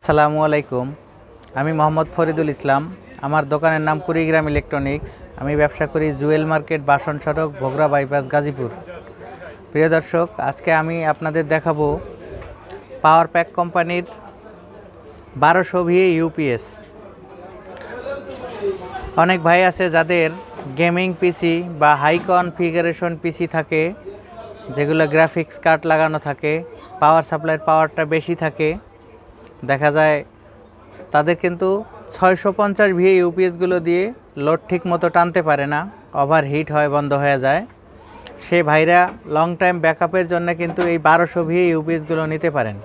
আসসালামু আলাইকুম। আমি মোহাম্মদ ফরিদুল ইসলাম। আমার দোকানের নাম কুড়িগ্রাম ইলেকট্রনিক্স। আমি ব্যবসা করি জুয়েল মার্কেট, বাসন সড়ক, ভোগড়া বাইপাস, গাজীপুর। প্রিয় দর্শক, আজকে আমি আপনাদের দেখাবো পাওয়ার প্যাক কোম্পানির 1200 ভিএ ইউপিএস। অনেক ভাই আছে যাদের গেমিং পিসি বা হাই কনফিগারেশন পিসি থাকে, যেগুলো গ্রাফিক্স কার্ড লাগানো থাকে, পাওয়ার সাপ্লাইয়ের পাওয়ারটা বেশি থাকে। দেখা যায় তাদের কিন্তু 650 ভিএ ইউপিএসগুলো দিয়ে লোড ঠিক মতো টানতে পারে না, ওভার হিট হয়, বন্ধ হয়ে যায়। সে ভাইরা লং টাইম ব্যাকআপের জন্য কিন্তু এই 1200 ভিএ ইউপিএসগুলো নিতে পারেন।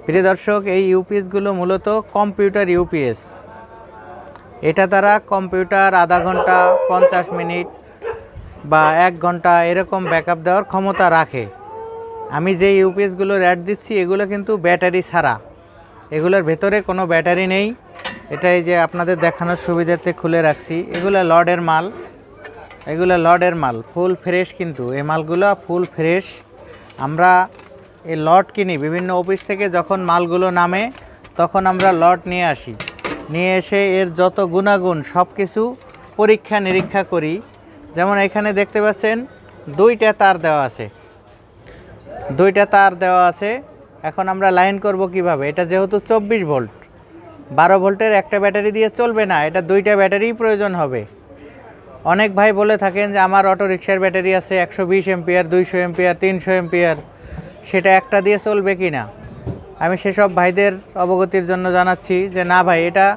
প্রিয় দর্শক, এই ইউপিএসগুলো মূলত কম্পিউটার ইউপিএস। এটা তারা কম্পিউটার আধা ঘন্টা, 50 মিনিট বা 1 ঘন্টা এরকম ব্যাকআপ দেওয়ার ক্ষমতা রাখে। আমি যে ইউপিএসগুলোর অ্যাড দিচ্ছি এগুলো কিন্তু ব্যাটারি ছাড়া, এগুলোর ভেতরে কোনো ব্যাটারি নেই। এটাই যে আপনাদের দেখানোর সুবিধার্থে খুলে রাখছি। এগুলো লডের মাল, ফুল ফ্রেশ, কিন্তু এই মালগুলো ফুল ফ্রেশ। আমরা এই লট কিনি বিভিন্ন অফিস থেকে, যখন মালগুলো নামে তখন আমরা লট নিয়ে আসি, নিয়ে এসে এর যত গুণাগুণ সব কিছু পরীক্ষা নিরীক্ষা করি। যেমন এখানে দেখতে পাচ্ছেন দুইটা তার দেওয়া আছে। এখন আমরা লাইন করব কিভাবে? এটা যেহেতু 24 ভোল্ট, 12 ভোল্টের একটা ব্যাটারি দিয়ে চলবে না, এটা দুইটা ব্যাটারিই প্রয়োজন হবে। অনেক ভাই বলে থাকেন যে আমার অটো রিক্সার ব্যাটারি আছে 120 এম্পিয়ার, 200 এম্পিয়ার, 300 এম্পিয়ার, সেটা একটা দিয়ে চলবে কি না। আমি সেসব ভাইদের অবগতির জন্য জানাচ্ছি যে না ভাই, এটা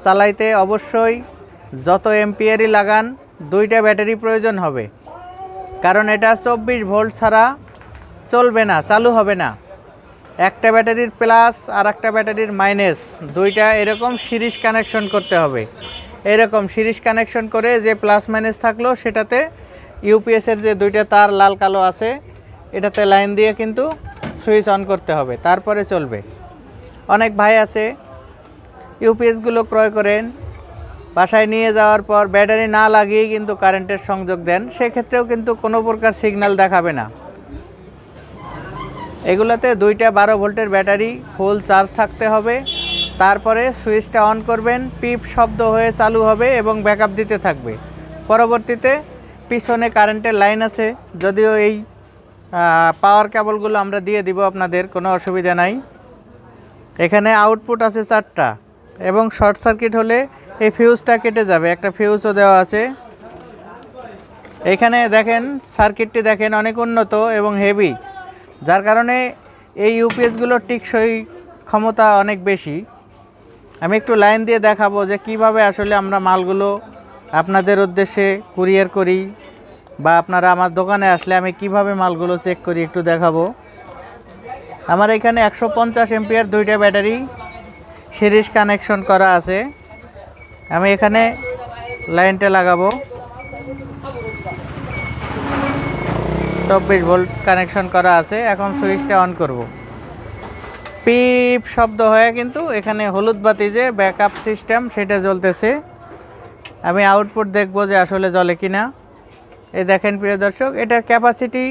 চালাইতে অবশ্যই যত এম্পিয়ারই লাগান দুইটা ব্যাটারি প্রয়োজন হবে, কারণ এটা 24 ভোল্ট ছাড়া চলবে না, চালু হবে না। একটা ব্যাটারির প্লাস আর একটা ব্যাটারির মাইনাস, দুইটা এরকম সিরিজ কানেকশন করতে হবে। এরকম সিরিজ কানেকশন করে যে প্লাস মাইনাস থাকলো সেটাতে ইউপিএসের যে দুইটা তার লাল কালো আছে, এটাতে লাইন দিয়ে কিন্তু সুইচ অন করতে হবে, তারপরে চলবে। অনেক ভাই আছে ইউপিএসগুলো ক্রয় করেন, বাসায় নিয়ে যাওয়ার পর ব্যাটারি না লাগিয়েই কিন্তু কারেন্টের সংযোগ দেন, সেক্ষেত্রেও কিন্তু কোনো প্রকার সিগন্যাল দেখাবে না। এগুলোতে দুইটা 12 ভোল্টের ব্যাটারি ফুল চার্জ থাকতে হবে, তারপরে সুইচটা অন করবেন, পিপ শব্দ হয়ে চালু হবে এবং ব্যাকআপ দিতে থাকবে। পরবর্তীতে পিছনে কারেন্টের লাইন আছে, যদিও এই পাওয়ার কেবলগুলো আমরা দিয়ে দিব আপনাদের, কোনো অসুবিধা নাই। এখানে আউটপুট আছে 4টা, এবং শর্ট সার্কিট হলে এই ফিউজটা কেটে যাবে, একটা ফিউজও দেওয়া আছে। এখানে দেখেন সার্কিটটি দেখেন অনেক উন্নত এবং হেভি, যার কারণে এই ইউপিএসগুলোর টিকসই ক্ষমতা অনেক বেশি। আমি একটু লাইন দিয়ে দেখাবো যে কিভাবে আসলে আমরা মালগুলো আপনাদের উদ্দেশ্যে কুরিয়ার করি, বা আপনারা আমার দোকানে আসলে আমি কিভাবে মালগুলো চেক করি একটু দেখাবো। আমার এখানে 150 এম্পিয়ার দুইটা ব্যাটারি সিরিজ কানেকশন করা আছে। আমি এখানে লাইনটা লাগাবো, 24 ভোল্ট কানেকশন করা আছে। এখন সুইচটা অন করব, পিপ শব্দ হয়ে কিন্তু এখানে হলুদ বাতি যে ব্যাকআপ সিস্টেম সেটা জ্বলতেছে। আমি আউটপুট দেখব যে আসলে জ্বলে কিনা। এই দেখেন প্রিয় দর্শক, এটার ক্যাপাসিটি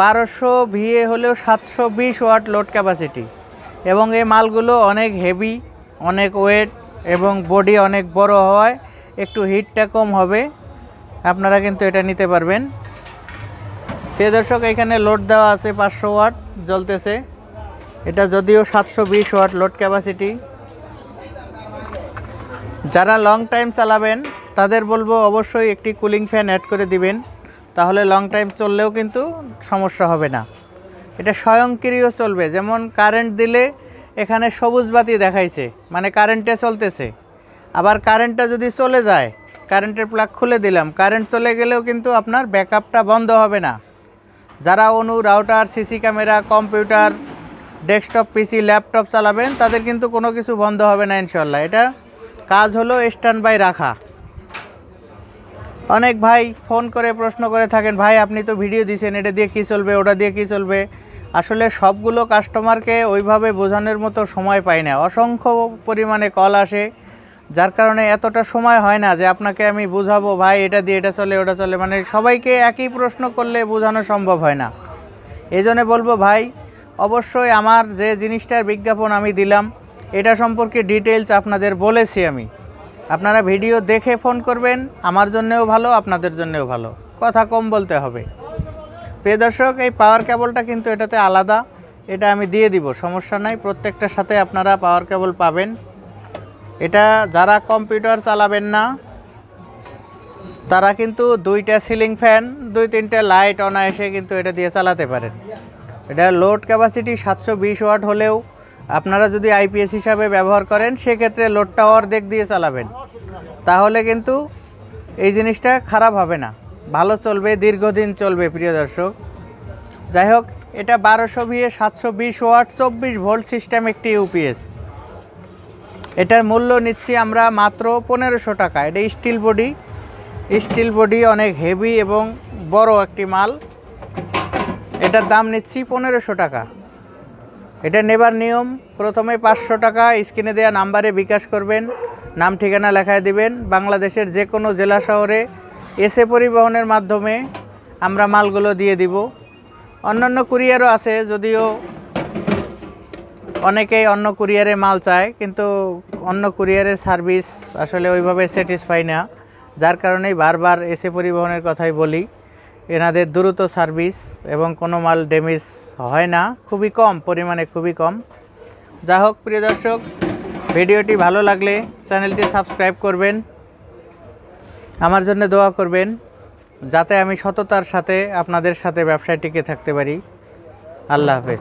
1200 ভিএ হলেও 720 ওয়াট লোড ক্যাপাসিটি, এবং এই মালগুলো অনেক হেভি, অনেক ওয়েট, এবং বডি অনেক বড় হওয়ায় একটু হিটটা কম হবে। আপনারা কিন্তু এটা নিতে পারবেন। প্রিয় দর্শক, এখানে লোড দেওয়া আছে 500 ওয়াট জ্বলতেছে। এটা যদিও 720 ওয়াট লোড ক্যাপাসিটি। যারা লং টাইম চালাবেন তাদের বলবো অবশ্যই একটি কুলিং ফ্যান অ্যাড করে দিবেন, তাহলে লং টাইম চললেও কিন্তু সমস্যা হবে না। এটা স্বয়ংক্রিয় চলবে, যেমন কারেন্ট দিলে এখানে সবুজ বাতি দেখাইছে, মানে কারেন্টে চলতেছে। আবার কারেন্টটা যদি চলে যায়, কারেন্টের প্লাগ খুলে দিলাম, কারেন্ট চলে গেলেও কিন্তু আপনার ব্যাকআপটা বন্ধ হবে না। যারা অনু, router, CC camera, computer, desktop PC, laptop চালাবেন তাদের কিন্তু কোনো কিছু বন্ধ হবে না ইনশাল্লাহ। এটা কাজ হলো স্ট্যান্ড বাই রাখা। অনেক ভাই ফোন করে প্রশ্ন করে থাকেন, ভাই আপনি তো ভিডিও দিয়েছেন, এটা দিয়ে কী চলবে, ওটা দিয়ে কী চলবে। আসলে সবগুলো কাস্টমারকে ওইভাবে বোঝানোর মতো সময় পাই না, অসংখ্য পরিমাণে কল আসে, যার কারণে এতটা সময় হয় না যে আপনাকে আমি বুঝাবো ভাই এটা দিয়ে এটা চলে ওটা চলে, মানে সবাইকে একই প্রশ্ন করলে বোঝানো সম্ভব হয় না। এই জন্য বলবো ভাই, অবশ্যই আমার যে জিনিসটার বিজ্ঞাপন আমি দিলাম এটা সম্পর্কে ডিটেইলস আপনাদের বলেছি আমি। আপনারা ভিডিও দেখে ফোন করবেন, আমার জন্যেও ভালো, আপনাদের জন্যেও ভালো, কথা কম বলতে হবে। প্রিয় দর্শক, এই পাওয়ার কেবলটা কিন্তু এটাতে আলাদা, এটা আমি দিয়ে দিব, সমস্যা নাই। প্রত্যেকটার সাথে আপনারা পাওয়ার কেবল পাবেন। এটা যারা কম্পিউটার চালাবেন না তারা কিন্তু 2টা সিলিং ফ্যান, 2-3টা লাইট অনায়াসে কিন্তু এটা দিয়ে চালাতে পারেন। এটা লোড ক্যাপাসিটি 720 ওয়াট হলেও আপনারা যদি আইপিএস হিসাবে ব্যবহার করেন সেক্ষেত্রে লোডটা অর্ধেক দিয়ে চালাবেন, তাহলে কিন্তু এই জিনিসটা খারাপ হবে না, ভালো চলবে, দীর্ঘদিন চলবে। প্রিয় দর্শক, যাই হোক, এটা 1200 ভিএ 720 ওয়াট 24 ভোল্ট সিস্টেম একটি ইউপিএস। এটার মূল্য নিচ্ছি আমরা মাত্র 1500 টাকা। এটা স্টিল বডি অনেক হেভি এবং বড় একটি মাল। এটার দাম নিচ্ছি 1500 টাকা। এটা নেবার নিয়ম, প্রথমে 500 টাকা স্ক্রিনে দেওয়া নাম্বারে বিকাশ করবেন, নাম ঠিকানা লেখায় দিবেন। বাংলাদেশের যে কোনো জেলা শহরে এসে পরিবহনের মাধ্যমে আমরা মালগুলো দিয়ে দিব। অন্যান্য কুরিয়ারও আছে, যদিও অনেকেই অন্য কুরিয়ারে মাল চায়, কিন্তু অন্য কুরিয়ারের সার্ভিস আসলে ওইভাবে স্যাটিসফাই না, যার কারণেই বারবার এসে পরিবহনের কথাই বলি। এনাদের দ্রুত সার্ভিস এবং কোনো মাল ড্যামেজ হয় না, খুবই কম পরিমাণে, খুবই কম। যা হোক প্রিয় দর্শক, ভিডিওটি ভালো লাগলে চ্যানেলটি সাবস্ক্রাইব করবেন, আমার জন্য দোয়া করবেন, যাতে আমি সততার সাথে আপনাদের সাথে ব্যবসায় টিকে থাকতে পারি। আল্লাহ হাফেজ।